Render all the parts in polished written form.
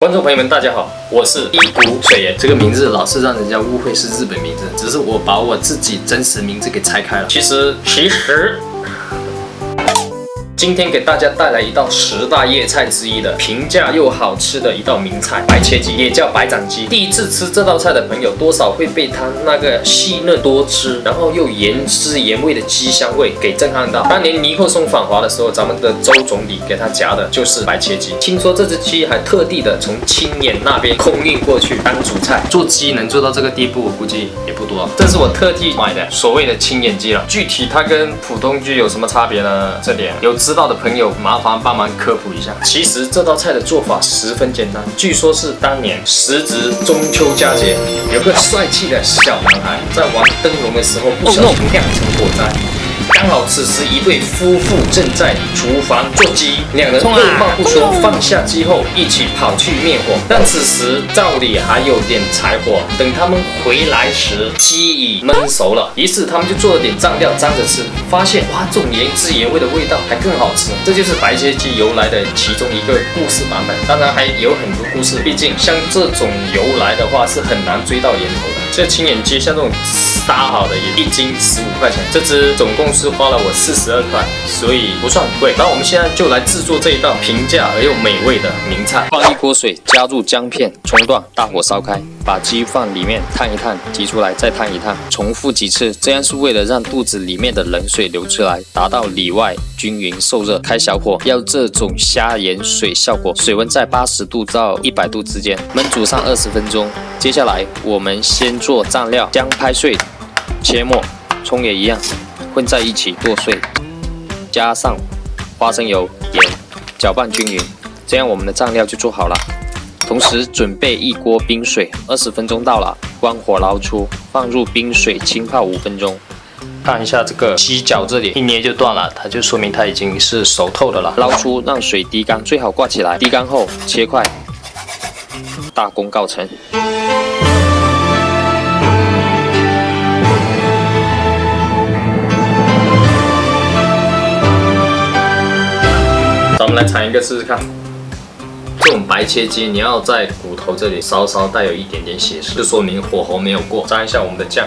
观众朋友们，大家好，我是一谷水源。这个名字老是让人家误会是日本名字，只是我把我自己真实名字给拆开了。其实，今天给大家带来一道10大叶菜之一的平价又好吃的一道名菜——白切鸡，也叫白斩鸡。第一次吃这道菜的朋友，多少会被它那个细嫩多汁，然后又原汁原味的鸡香味给震撼到。当年尼克松访华的时候，咱们的周总理给他夹的就是白切鸡。听说这只鸡还特地的从青岩那边空运过去当主菜。做鸡能做到这个地步，我估计也不多。这是我特地买的所谓的青眼鸡了。具体它跟普通鸡有什么差别呢？这点知道的朋友麻烦帮忙科普一下。其实这道菜的做法十分简单，据说是当年时值中秋佳节，有个帅气的小男孩在玩灯笼的时候不小心酿成火灾。刚好此时一对夫妇正在厨房做鸡，两人二话不说放下鸡后一起跑去灭火。但此时灶里还有点柴火，等他们回来时，鸡已焖熟了。于是他们就做了点蘸料沾着吃，发现哇，这种原汁原味的味道还更好吃。这就是白切鸡由来的其中一个故事版本。当然还有很多故事，毕竟像这种由来的话是很难追到源头的。这青眼鸡像这种杀好的也1斤15块钱，这只总共是花了我42块，所以不算很贵。然后我们现在就来制作这一道平价而又美味的名菜。放一锅水，加入姜片、葱段，大火烧开，把鸡放里面烫一烫，挤出来再烫一烫，重复几次，这样是为了让肚子里面的冷水流出来，达到里外均匀受热。开小火，要这种虾盐水效果，水温在80度到100度之间，焖煮上20分钟。接下来我们先做蘸料，姜拍碎，切末，葱也一样，混在一起剁碎，加上花生油、盐，搅拌均匀，这样我们的蘸料就做好了。同时准备一锅冰水，20分钟到了，关火捞出，放入冰水浸泡5分钟。看一下这个鸡脚这里一捏就断了，它就说明它已经是熟透的了。捞出，让水滴干，最好挂起来。滴干后切块，大功告成。咱们来尝一个试试看。这种白切鸡，你要在骨头这里稍稍带有一点点血丝，就说明火候没有过。沾一下我们的酱。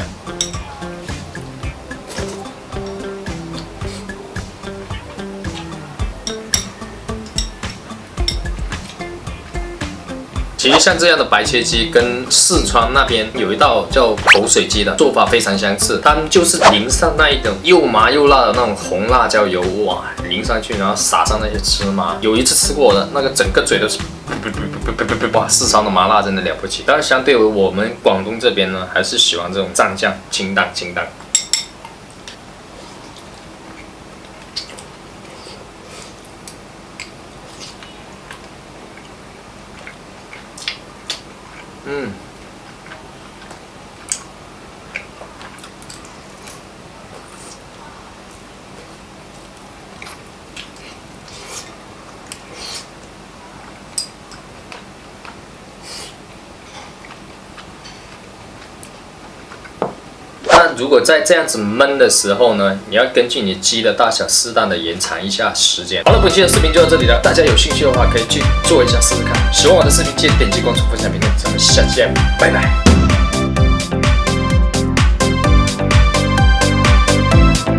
其实像这样的白切鸡，跟四川那边有一道叫口水鸡的做法非常相似，他们就是淋上那一种又麻又辣的那种红辣椒油，哇，淋上去，然后撒上那些芝麻。有一次吃过的，那个整个嘴都是哇，四川的麻辣真的了不起。但是相对于我们广东这边呢，还是喜欢这种蘸酱，清淡清淡。那如果在这样子焖的时候呢，你要根据你鸡的大小，适当的延长一下时间。好了，本期的视频就到这里了，大家有兴趣的话可以去做一下试试看。喜欢我的视频，记得点击关注、分享、评论，咱们下期见，拜拜。